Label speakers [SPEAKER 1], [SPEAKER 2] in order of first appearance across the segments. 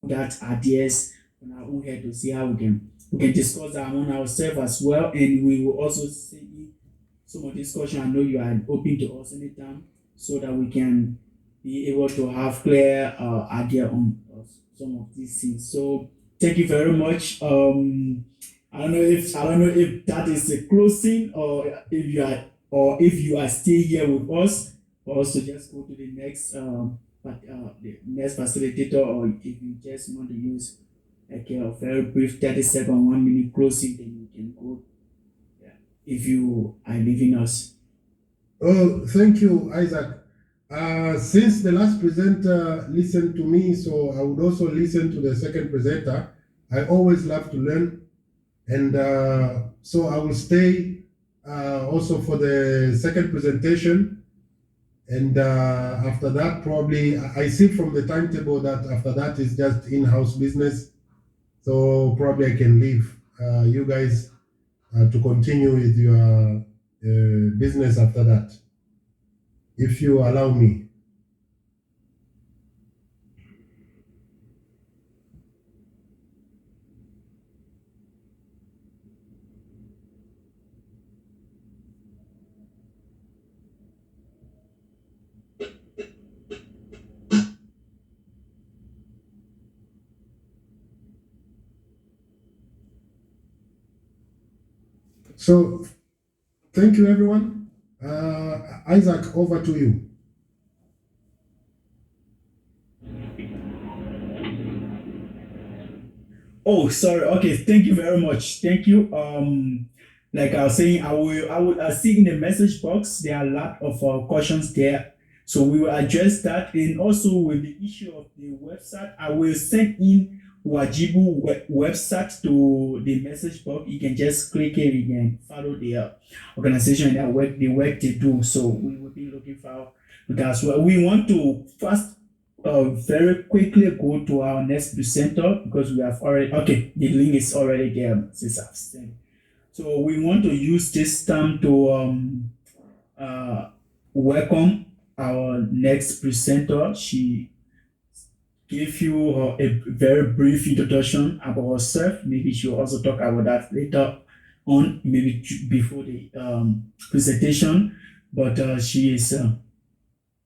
[SPEAKER 1] that ideas on our own head to see how we can discuss that among ourselves as well, and we will also see some of this discussion. I know you are open to us anytime, so that we can be able to have clear idea on some of these things. So thank you very much. I don't know if that is the closing, or if you are still here with us, for us to just go to the next the next facilitator, or if you just want to use like a very brief 30-second, 1 minute closing, then you can go. Yeah. If you are leaving us.
[SPEAKER 2] Oh, thank you, Isaac. Since the last presenter listened to me, so I would also listen to the second presenter. I always love to learn, and so I will stay also for the second presentation. And after that, probably I see from the timetable that after that is just in-house business. So probably I can leave you guys to continue with your business after that, if you allow me. So thank you, everyone. Isaac, over to you.
[SPEAKER 1] Oh, sorry. Okay, thank you very much. Thank you. Like I was saying, I see in the message box there are a lot of questions there, so we will address that. And also with the issue of the website, I will send in Wajibu website to the message box. You can just click it. You can follow the organization and the work they do. So we will be looking for that as well. We want to first very quickly go to our next presenter, because we have already, okay, the link is already there since I've sent. So we want to use this time to welcome our next presenter. She gave you a very brief introduction about herself. Maybe she'll also talk about that later on, maybe before the presentation. But she is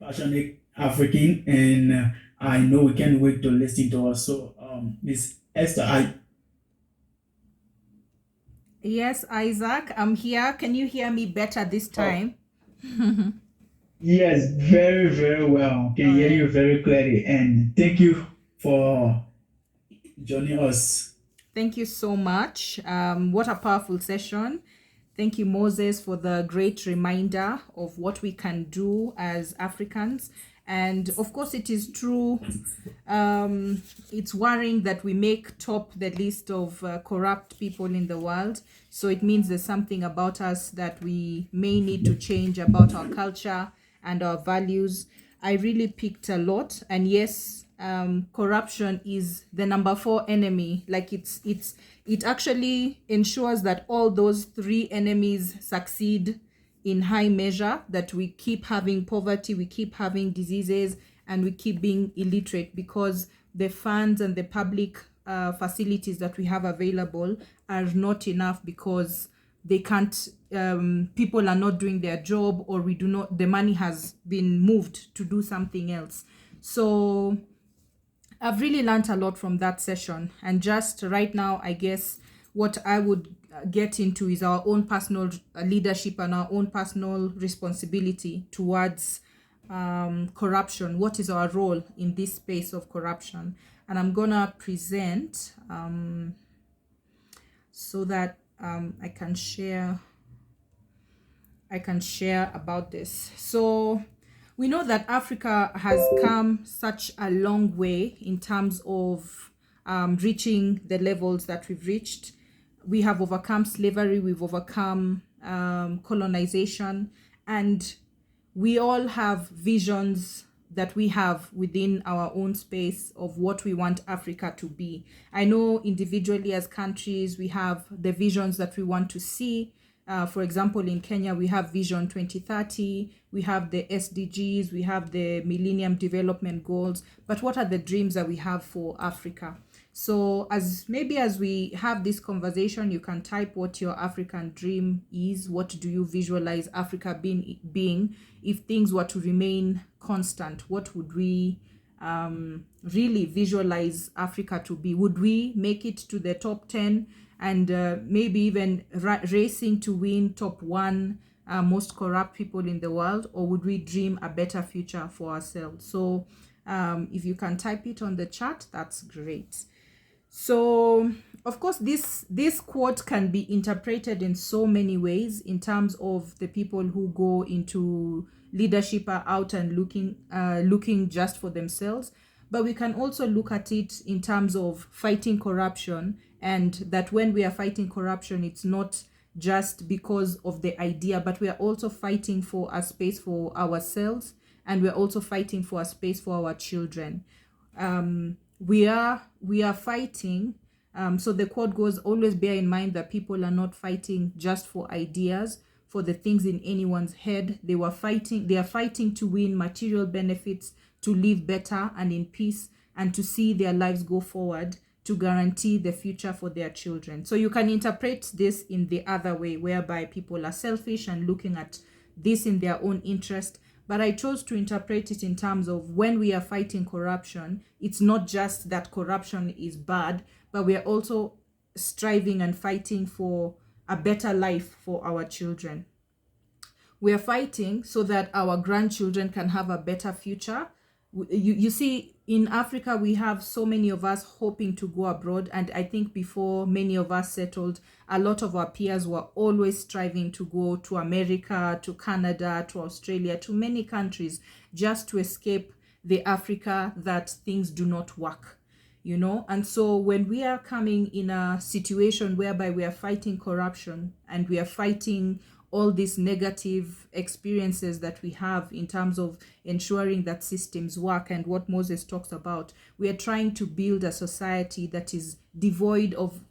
[SPEAKER 1] passionate African, and I know we can't wait to listen to her. So, Miss Esther,
[SPEAKER 3] Yes, Isaac, I'm here. Can you hear me better this time?
[SPEAKER 1] Yes, very, very well. Can hear you very clearly, and thank you for joining us.
[SPEAKER 3] Thank you so much. What a powerful session. Thank you, Moses, for the great reminder of what we can do as Africans. And of course, it is true. It's worrying that we make top the list of corrupt people in the world. So it means there's something about us that we may need to change about our culture and our values. I really picked a lot. And yes, corruption is the number 4 enemy. Like it actually ensures that all those 3 enemies succeed in high measure, that we keep having poverty, we keep having diseases, and we keep being illiterate, because the funds and the public facilities that we have available are not enough, because they can't, people are not doing their job, or the money has been moved to do something else. So I've really learned a lot from that session. And just right now, I guess what I would get into is our own personal leadership and our own personal responsibility towards corruption. What is our role in this space of corruption? And I'm gonna present so that I can share about this. So we know that Africa has come such a long way in terms of reaching the levels that we've reached. We have overcome slavery, we've overcome colonization, and we all have visions that we have within our own space of what we want Africa to be. I know individually as countries, we have the visions that we want to see For example, in Kenya, we have Vision 2030, we have the SDGs, we have the Millennium Development Goals. But what are the dreams that we have for Africa? So as we have this conversation, you can type what your African dream is. What do you visualize Africa being if things were to remain constant? What would we really visualize Africa to be? Would we make it to the top 10 and maybe even racing to win top 1 most corrupt people in the world? Or would we dream a better future for ourselves? So if you can type it on the chat, that's great. So of course this quote can be interpreted in so many ways in terms of the people who go into leadership are out and looking just for themselves. But we can also look at it in terms of fighting corruption, and that when we are fighting corruption, it's not just because of the idea, but we are also fighting for a space for ourselves, and we're also fighting for a space for our children. We are fighting. So the quote goes, always bear in mind that people are not fighting just for ideas, for the things in anyone's head. They are fighting to win material benefits, to live better and in peace, and to see their lives go forward, to guarantee the future for their children. So you can interpret this in the other way, whereby people are selfish and looking at this in their own interest. But I chose to interpret it in terms of when we are fighting corruption, it's not just that corruption is bad, but we are also striving and fighting for a better life for our children. We are fighting so that our grandchildren can have a better future. You see, in Africa, we have so many of us hoping to go abroad. And I think before many of us settled, a lot of our peers were always striving to go to America, to Canada, to Australia, to many countries, just to escape the Africa that things do not work, you know. And so when we are coming in a situation whereby we are fighting corruption and we are fighting all these negative experiences that we have in terms of ensuring that systems work, and what Moses talks about, we are trying to build a society that is devoid of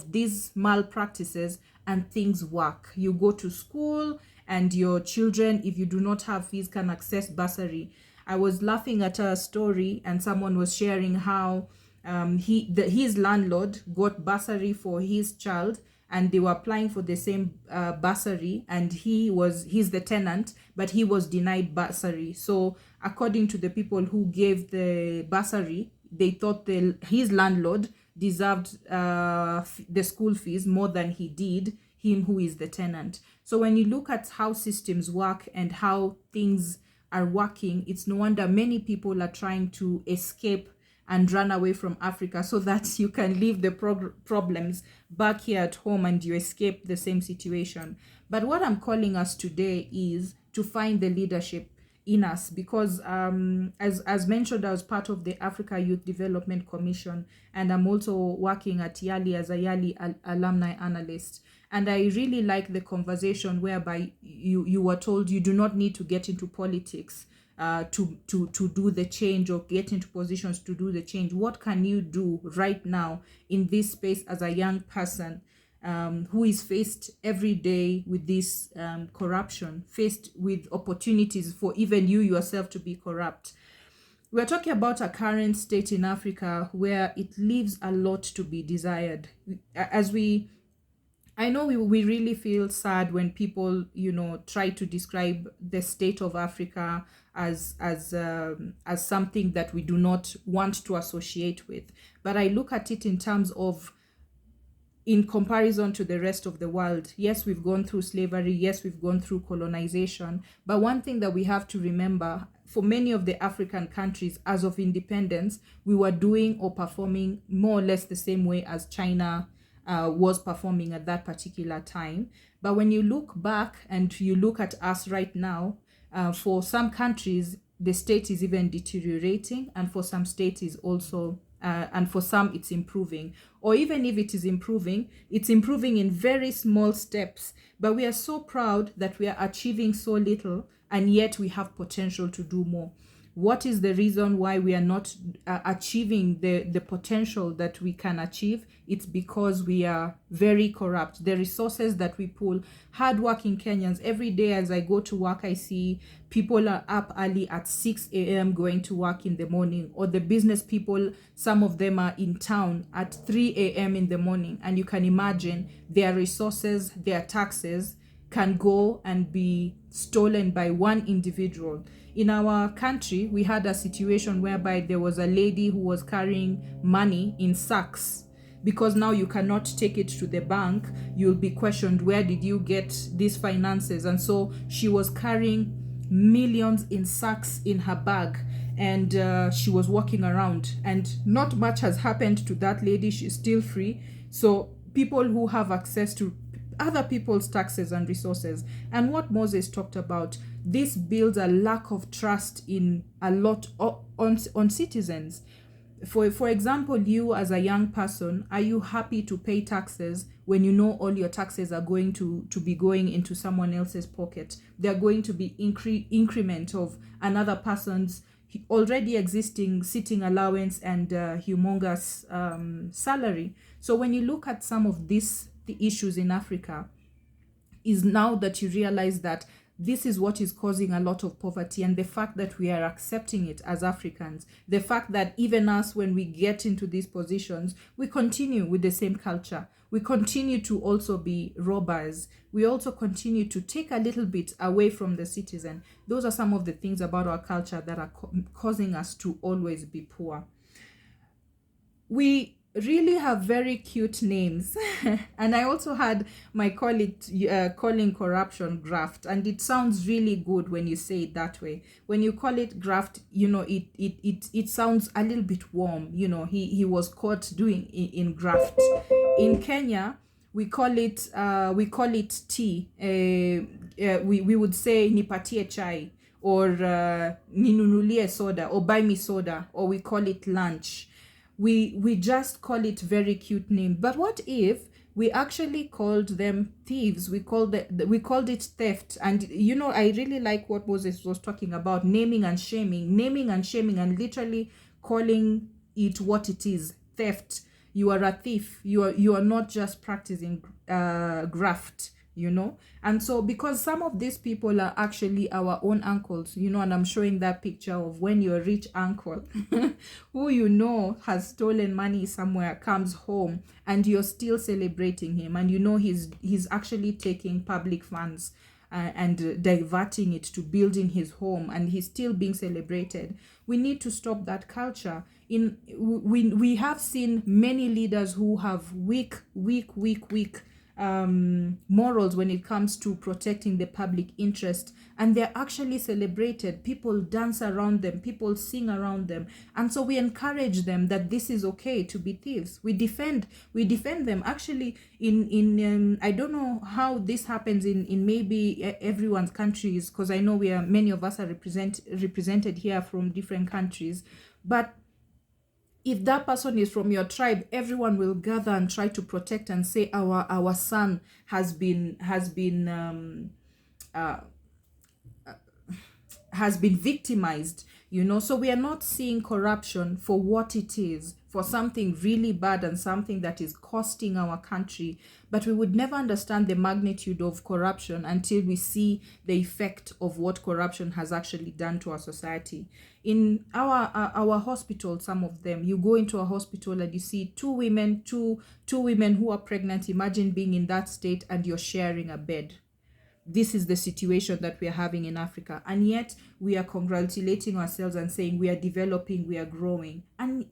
[SPEAKER 3] these malpractices and things work. You go to school and your children, if you do not have fees, can access bursary. I was laughing at a story and someone was sharing how his landlord got bursary for his child, and they were applying for the same bursary, and he's the tenant, but he was denied bursary. So according to the people who gave the bursary, they thought his landlord deserved the school fees more than he did him who is the tenant. So when you look at how systems work and how things are working, it's no wonder many people are trying to escape and run away from Africa so that you can leave the problems back here at home and you escape the same situation. But what I'm calling us today is to find the leadership in us, because as mentioned, I was part of the Africa Youth Development Commission, and I'm also working at Yali as a Yali alumni analyst. And I really like the conversation whereby you were told you do not need to get into politics to do the change, or get into positions to do the change. What can you do right now in this space as a young person who is faced every day with this corruption, faced with opportunities for even you yourself to be corrupt? We're talking about a current state in Africa where it leaves a lot to be desired. I know we really feel sad when people, try to describe the state of Africa as something that we do not want to associate with. But I look at it in terms of, in comparison to the rest of the world. Yes, we've gone through slavery. Yes, we've gone through colonization. But one thing that we have to remember, for many of the African countries, as of independence, we were doing or performing more or less the same way as China was performing at that particular time. But when you look back and you look at us right now, for some countries, the state is even deteriorating, and for some states is also, and for some it's improving. Or even if it is improving, it's improving in very small steps. But we are so proud that we are achieving so little, and yet we have potential to do more. What is the reason why we are not achieving the potential that we can achieve? It's because we are very corrupt. The resources that we pull, hardworking Kenyans, every day as I go to work, I see people are up early at 6 a.m. going to work in the morning, or the business people, some of them are in town at 3 a.m. in the morning. And you can imagine their resources, their taxes can go and be stolen by one individual. In our country, we had a situation whereby there was a lady who was carrying money in sacks. Because now you cannot take it to the bank, you'll be questioned, where did you get these finances? And so she was carrying millions in sacks in her bag, and she was walking around, and not much has happened to that lady. She's still free. So people who have access to other people's taxes and resources, and what Moses talked about, this builds a lack of trust in a lot on citizens. For example, you as a young person, are you happy to pay taxes when you know all your taxes are going to be going into someone else's pocket? They're going to be increment of another person's already existing sitting allowance and humongous salary. So when you look at some of the issues in Africa, is now that you realize that this is what is causing a lot of poverty, and the fact that we are accepting it as Africans, the fact that even us, when we get into these positions, we continue with the same culture. We continue to also be robbers. We also continue to take a little bit away from the citizen. Those are some of the things about our culture that are causing us to always be poor. We really have very cute names. And I also had my calling corruption graft, and it sounds really good when you say it that way. When you call it graft, it sounds a little bit warm. He was caught doing in graft. In Kenya, we call it tea. We would say nipatie chai, or ninunulie soda, or buy me soda, or we call it lunch. We just call it very cute name. But what if we actually called them thieves? We called it theft. And I really like what Moses was talking about, naming and shaming, and literally calling it what it is, theft. You are a thief. You are not just practicing graft. And so because some of these people are actually our own uncles, and I'm showing that picture of when your rich uncle who has stolen money somewhere comes home, and you're still celebrating him, and he's actually taking public funds and diverting it to building his home, and he's still being celebrated. We need to stop that culture. We have seen many leaders who have weak morals when it comes to protecting the public interest, and they're actually celebrated. People dance around them, people sing around them, and so we encourage them that this is okay to be thieves. We defend them. Actually, in I don't know how this happens in maybe everyone's countries, because I know many of us are represented here from different countries, but if that person is from your tribe, everyone will gather and try to protect and say our son has been victimized. So we are not seeing corruption for what it is, for something really bad and something that is costing our country. But we would never understand the magnitude of corruption until we see the effect of what corruption has actually done to our society. In our hospital, some of them, you go into a hospital and you see two women who are pregnant. Imagine being in that state and you're sharing a bed. This is the situation that we are having in Africa, and yet we are congratulating ourselves and saying we are developing, we are growing. And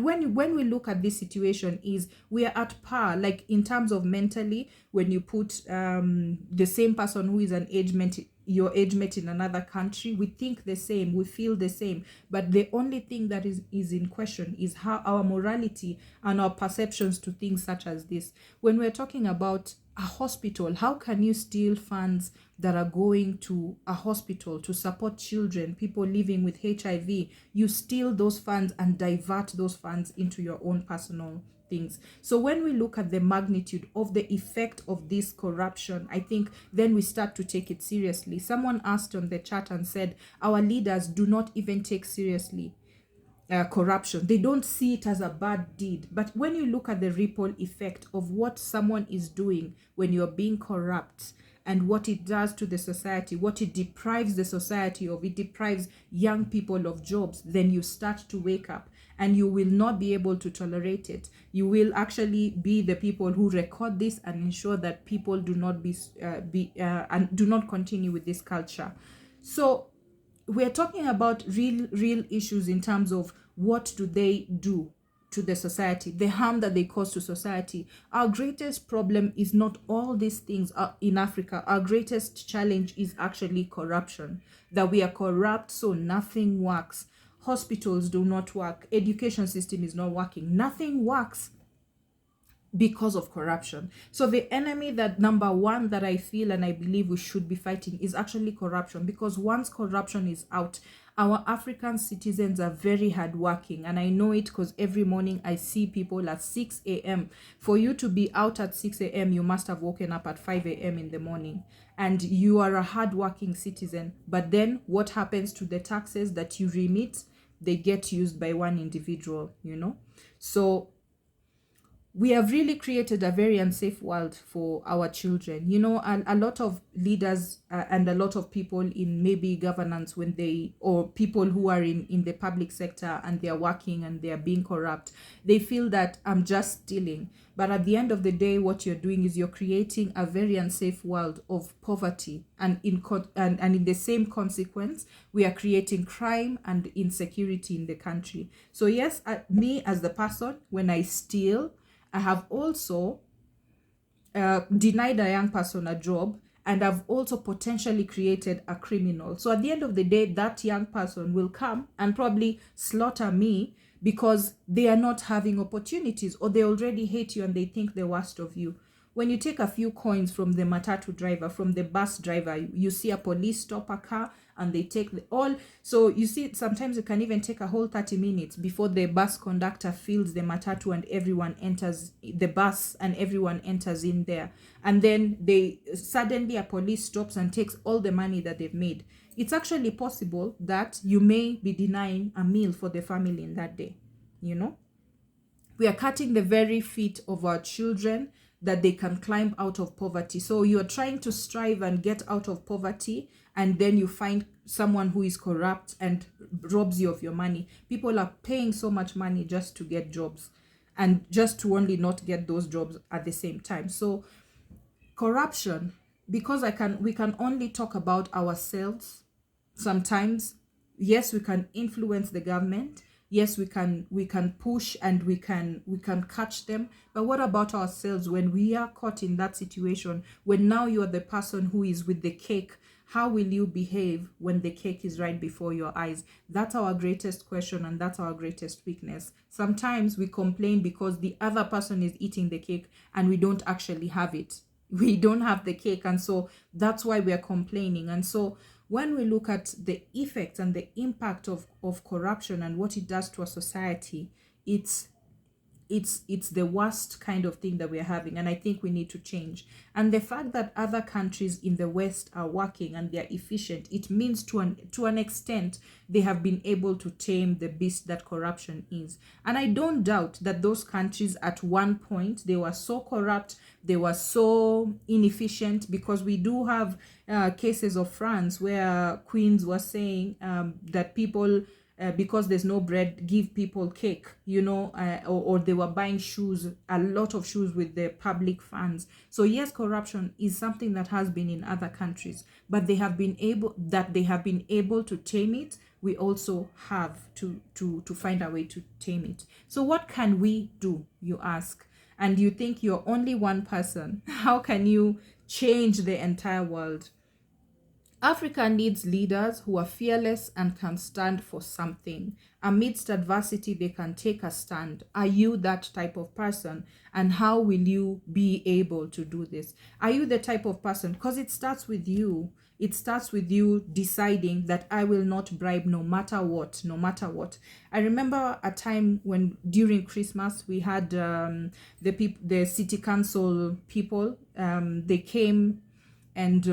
[SPEAKER 3] when we look at this situation, is we are at par, like in terms of mentally. When you put the same person who is your age mate in another country, we think the same, we feel the same, but the only thing that is in question is how our morality and our perceptions to things such as this. When we're talking about a hospital. How can you steal funds that are going to a hospital to support children, people living with HIV? You steal those funds and divert those funds into your own personal things. So when we look at the magnitude of the effect of this corruption, I think then we start to take it seriously. Someone asked on the chat and said, our leaders do not even take seriously corruption. They don't see it as a bad deed. But when you look at the ripple effect of what someone is doing when you're being corrupt, and what it does to the society, what it deprives the society of, it deprives young people of jobs, then you start to wake up and you will not be able to tolerate it. You will actually be the people who record this and ensure that people do not and do not continue with this culture. So we're talking about real issues in terms of what do they do to the society, the harm that they cause to society. Our greatest problem is not all these things in Africa. Our greatest challenge is actually corruption, that we are corrupt so nothing works. Hospitals do not work. Education system is not working. Nothing works because of corruption. So the enemy that number one that I feel and I believe we should be fighting is actually corruption, because once corruption is out, our African citizens are very hardworking, and I know it because every morning I see people at 6 a.m. For you to be out at 6 a.m., you must have woken up at 5 a.m. in the morning, and you are a hardworking citizen. But then what happens to the taxes that you remit? They get used by one individual, So we have really created a very unsafe world for our children. And a lot of leaders and a lot of people in maybe governance, or people who are in the public sector and they are working and they are being corrupt, they feel that I'm just stealing. But at the end of the day, what you're doing is you're creating a very unsafe world of poverty. And in the same consequence, we are creating crime and insecurity in the country. So yes, me as the person, when I steal, I have also denied a young person a job, and I've also potentially created a criminal. So at the end of the day, that young person will come and probably slaughter me because they are not having opportunities, or they already hate you and they think the worst of you. When you take a few coins from the matatu driver, from the bus driver, you see a police stop a car and they take all. So you see, sometimes you can even take a whole 30 minutes before the bus conductor fills the matatu and everyone enters the bus and everyone enters in there. And then suddenly a police stops and takes all the money that they've made. It's actually possible that you may be denying a meal for the family in that day. We are cutting the very feet of our children that they can climb out of poverty. So you are trying to strive and get out of poverty, and then you find someone who is corrupt and robs you of your money. People are paying so much money just to get jobs, and just to only not get those jobs at the same time. So corruption, because we can only talk about ourselves sometimes. Yes, we can influence the government. Yes, we can push and we can catch them. But what about ourselves when we are caught in that situation? When now you are the person who is with the cake, how will you behave when the cake is right before your eyes? That's our greatest question, and that's our greatest weakness. Sometimes we complain because the other person is eating the cake and we don't actually have it. We don't have the cake, and so that's why we are complaining. And so when we look at the effects and the impact of corruption and what it does to a society, it's the worst kind of thing that we're having, and I think we need to change. And the fact that other countries in the West are working and they're efficient, it means to an extent they have been able to tame the beast that corruption is. And I don't doubt that those countries at one point, they were so corrupt, they were so inefficient, because we do have cases of France where queens were saying that people, because there's no bread, give people cake, or they were buying shoes, a lot of shoes with the public funds. So yes, corruption is something that has been in other countries, but they have been able to tame it. We also have to find a way to tame it. So what can we do, you ask? And you think you're only one person. How can you change the entire world? Africa needs leaders who are fearless and can stand for something. Amidst adversity, they can take a stand. Are you that type of person? And how will you be able to do this? Are you the type of person? Because it starts with you. It starts with you deciding that I will not bribe no matter what, no matter what. I remember a time when during Christmas we had the city council people. They came and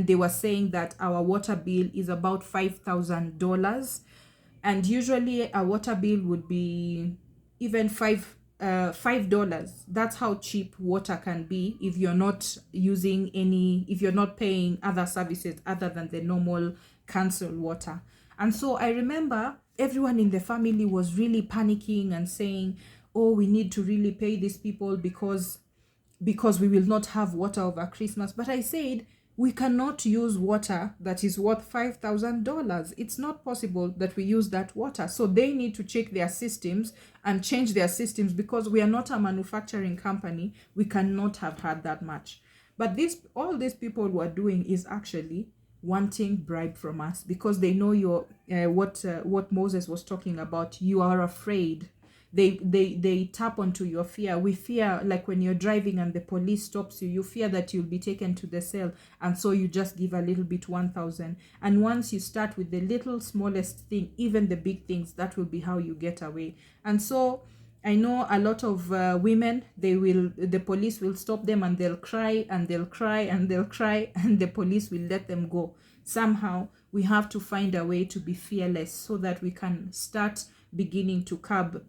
[SPEAKER 3] they were saying that our water bill is about $5,000, and usually a water bill would be even $5. That's how cheap water can be if you're not using any, if you're not paying other services other than the normal council water. And so I remember everyone in the family was really panicking and saying, oh, we need to really pay these people because we will not have water over Christmas. But I said, we cannot use water that is worth $5,000. It's not possible that we use that water. So they need to check their systems and change their systems, because we are not a manufacturing company. We cannot have had that much. But all these people were doing is actually wanting bribe from us, because they know what Moses was talking about. You are afraid. They tap onto your fear. We fear, like when you're driving and the police stops you, you fear that you'll be taken to the cell, and so you just give a little bit, 1,000. And once you start with the little smallest thing, even the big things, that will be how you get away. And so I know a lot of women, the police will stop them and they'll cry and they'll cry and they'll cry, and the police will let them go. Somehow we have to find a way to be fearless so that we can start beginning to curb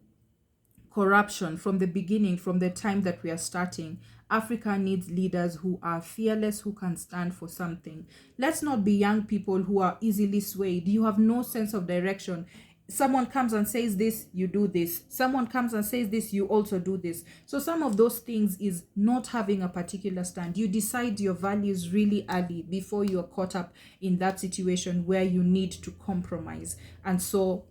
[SPEAKER 3] corruption from the beginning, from the time that we are starting. Africa needs leaders who are fearless, who can stand for something. Let's not be young people who are easily swayed. You have no sense of direction. Someone comes and says this, you do this. Someone comes and says this, you also do this. So some of those things is not having a particular stand. You decide your values really early before you're caught up in that situation where you need to compromise. And so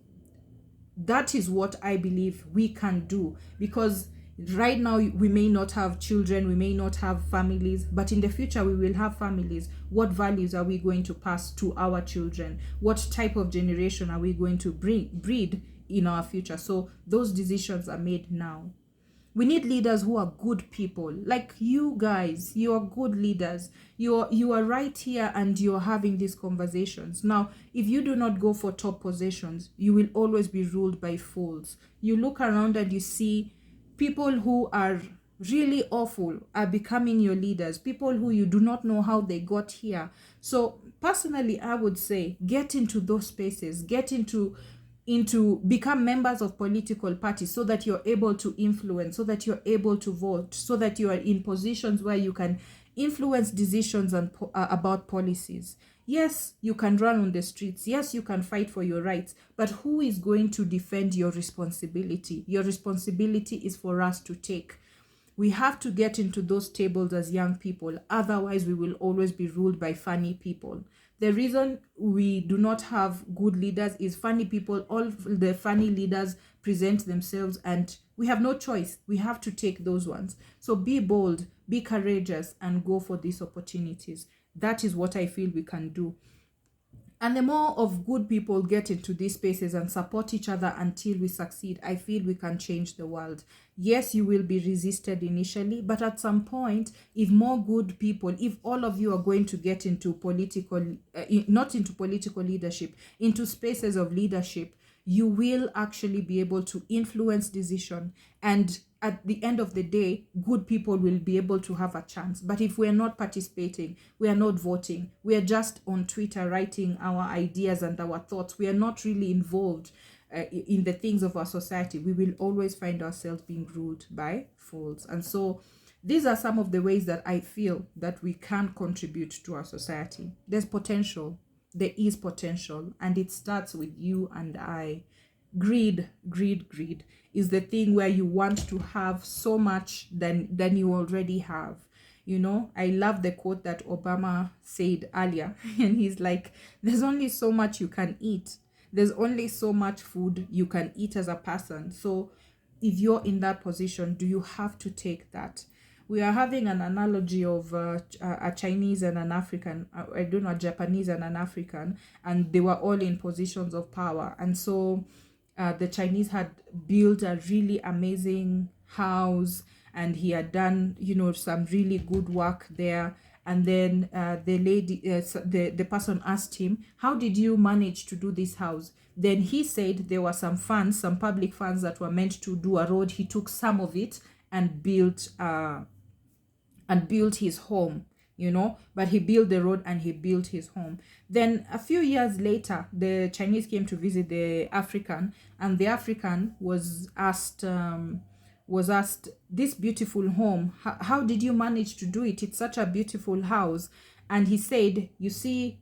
[SPEAKER 3] that is what I believe we can do, because right now we may not have children, we may not have families, but in the future we will have families. What values are we going to pass to our children? What type of generation are we going to breed in our future? So those decisions are made now. We need leaders who are good people. Like you guys, you are good leaders. You are right here and you're having these conversations. Now, if you do not go for top positions, you will always be ruled by fools. You look around and you see people who are really awful are becoming your leaders, people who you do not know how they got here. So personally, I would say get into those spaces, get into become members of political parties, so that you're able to influence, so that you're able to vote, so that you are in positions where you can influence decisions and about policies. Yes, you can run on the streets. Yes, you can fight for your rights. But who is going to defend your responsibility? Your responsibility is for us to take. We have to get into those tables as young people. Otherwise, we will always be ruled by funny people. The reason we do not have good leaders is funny people. All the funny leaders present themselves, and we have no choice. We have to take those ones. So be bold, be courageous, and go for these opportunities. That is what I feel we can do. And the more of good people get into these spaces and support each other until we succeed, I feel we can change the world. Yes, you will be resisted initially, but at some point, if more good people, if all of you are going to get into not into political leadership, into spaces of leadership, you will actually be able to influence decision. And at the end of the day, good people will be able to have a chance. But if we're not participating, we are not voting, we are just on Twitter writing our ideas and our thoughts, we are not really involved in the things of our society, we will always find ourselves being ruled by fools. And so these are some of the ways that I feel that we can contribute to our society. There's potential. There is potential, and it starts with you and I. Greed is the thing where you want to have so much than you already have. You know, I love the quote that Obama said earlier, and he's like, there's only so much you can eat. There's only so much food you can eat as a person. So if you're in that position, do you have to take that? we are having an analogy of a Chinese and an African, I don't know, a Japanese and an African, and they were all in positions of power. And so the Chinese had built a really amazing house, and he had done, some really good work there. And then the person asked him, how did you manage to do this house? Then he said there were some funds, some public funds that were meant to do a road. He took some of it and built his home, but he built the road and he built his home. Then a few years later, the Chinese came to visit the African, and the African was asked, this beautiful home, how did you manage to do it? It's such a beautiful house. And he said, you see,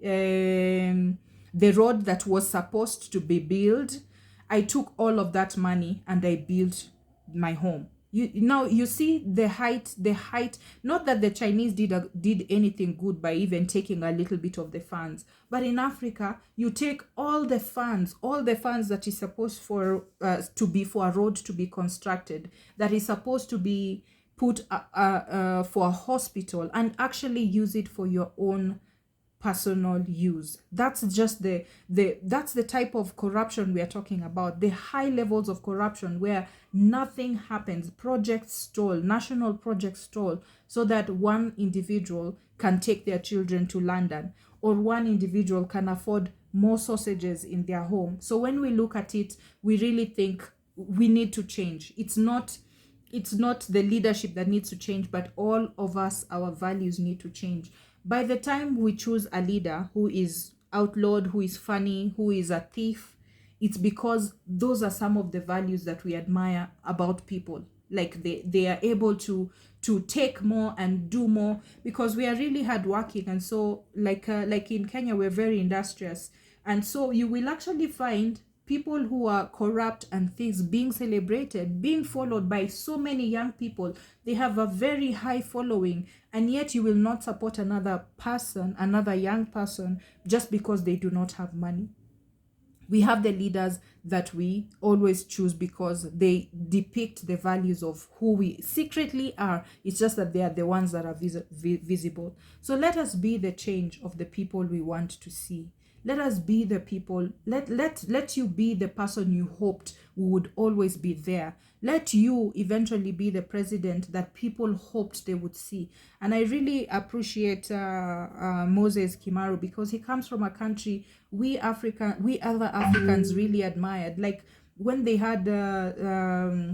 [SPEAKER 3] the road that was supposed to be built, I took all of that money and I built my home. You see the height, not that the Chinese did anything good by even taking a little bit of the funds, but in Africa, you take all the funds that is supposed to be for a road to be constructed, that is supposed to be put for a hospital, and actually use it for your own personal use. That's just that's the type of corruption we are talking about, the high levels of corruption where nothing happens, projects stall, national projects stall, so that one individual can take their children to London, or one individual can afford more sausages in their home. So when we look at it, we really think we need to change. It's not the leadership that needs to change, but all of us, our values need to change. By the time we choose a leader who is outlawed, who is funny, who is a thief, it's because those are some of the values that we admire about people. Like they are able to take more and do more, because we are really hardworking. And so like in Kenya, we're very industrious. And so you will actually find people who are corrupt and things being celebrated, being followed by so many young people. They have a very high following, and yet you will not support another young person, just because they do not have money. We have the leaders that we always choose because they depict the values of who we secretly are. It's just that they are the ones that are visible. So let us be the change of the people we want to see. Let us be the people. Let you be the person you hoped would always be there. Let you eventually be the president that people hoped they would see. And I really appreciate Moses Kimaru, because he comes from a country we other Africans really admired. Like when they had the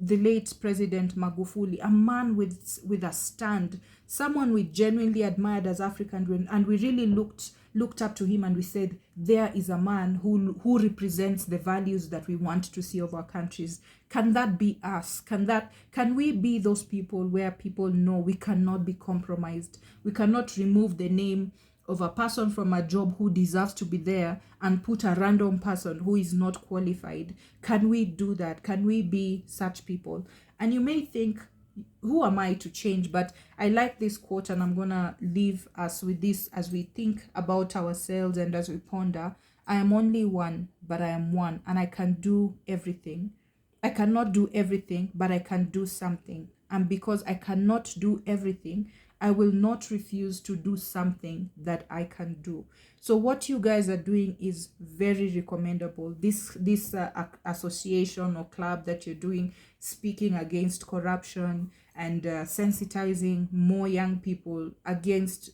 [SPEAKER 3] late President Magufuli, a man with a stand, someone we genuinely admired as African, and we really looked up to him, and we said, there is a man who represents the values that we want to see of our countries. Can that be us? Can we be those people where people know we cannot be compromised? We cannot remove the name of a person from a job who deserves to be there and put a random person who is not qualified. Can we do that? Can we be such people? And you may think, who am I to change? But I like this quote, and I'm gonna leave us with this as we think about ourselves and as we ponder. I am only one, but I am one, and I can do everything. I cannot do everything, but I can do something. And because I cannot do everything, I will not refuse to do something that I can do. So what you guys are doing is very recommendable. This association or club that you're doing, speaking against corruption and sensitizing more young people against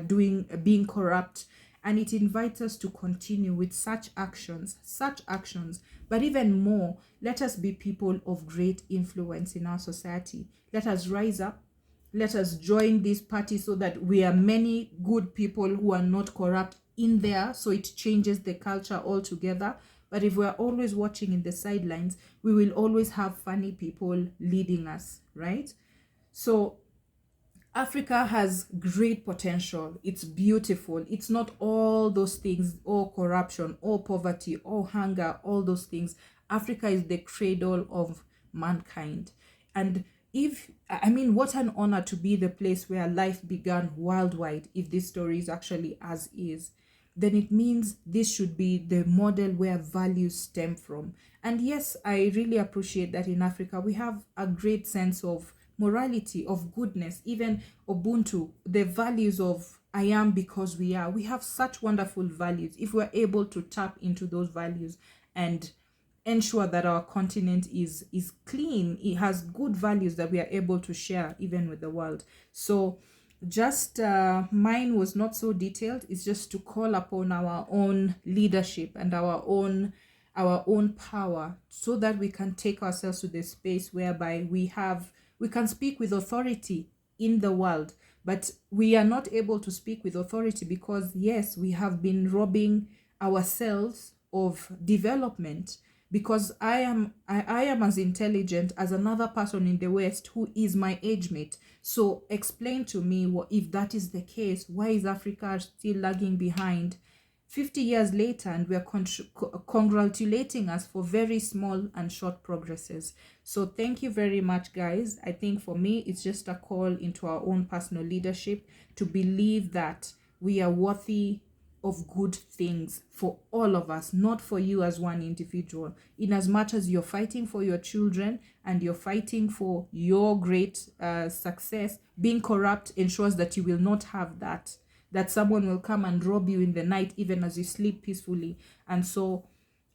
[SPEAKER 3] being corrupt. And it invites us to continue with such actions. But even more, let us be people of great influence in our society. Let us rise up. Let us join this party so that we are many good people who are not corrupt in there, so it changes the culture altogether. But if we're always watching in the sidelines, we will always have funny people leading us, right? So Africa has great potential. It's beautiful. It's not all those things, or corruption, or poverty, or hunger, all those things. Africa is the cradle of mankind. And what an honor to be the place where life began worldwide. If this story is actually as is, then it means this should be the model where values stem from. And yes, I really appreciate that in Africa we have a great sense of morality, of goodness, even Ubuntu, the values of I am because we are. We have such wonderful values. If we're able to tap into those values and ensure that our continent is clean, it has good values that we are able to share even with the world. So just mine was not so detailed. It's just to call upon our own leadership and our own power, so that we can take ourselves to the space whereby we can speak with authority in the world. But we are not able to speak with authority because, yes, we have been robbing ourselves of development, because I am as intelligent as another person in the West who is my age mate. So explain to me, what if that is the case, why is Africa still lagging behind 50 years later, and we are congratulating us for very small and short progresses? So thank you very much, guys. I think for me, it's just a call into our own personal leadership to believe that we are worthy of good things for all of us, not for you as one individual. In as much as you're fighting for your children and you're fighting for your great success, being corrupt ensures that you will not have that someone will come and rob you in the night, even as you sleep peacefully. And so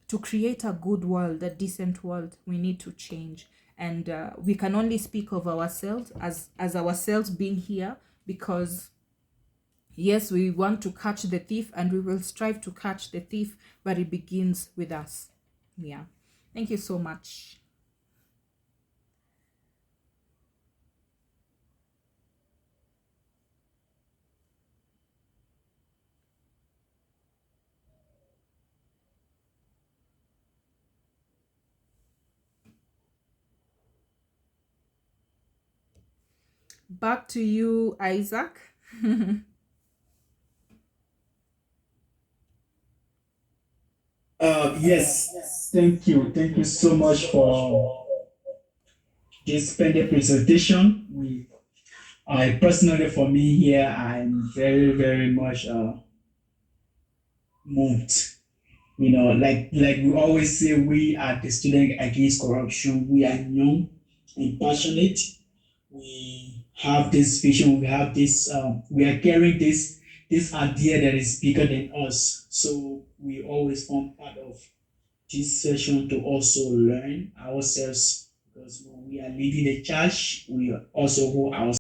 [SPEAKER 3] to create a good world, a decent world, we need to change. And we can only speak of ourselves as ourselves being here, because yes, we want to catch the thief and we will strive to catch the thief, but it begins with us. Yeah. Thank you so much. Back to you, Isaac.
[SPEAKER 1] Yes, thank you. Thank you so much for this splendid presentation. I personally, for me here, I'm very, very much moved. Like we always say, we are the student against corruption. We are young and passionate. We have this vision. We have this. We are carrying this idea that is bigger than us. So we always form part of this session to also learn ourselves, because when we are leading the church, we also hold ourselves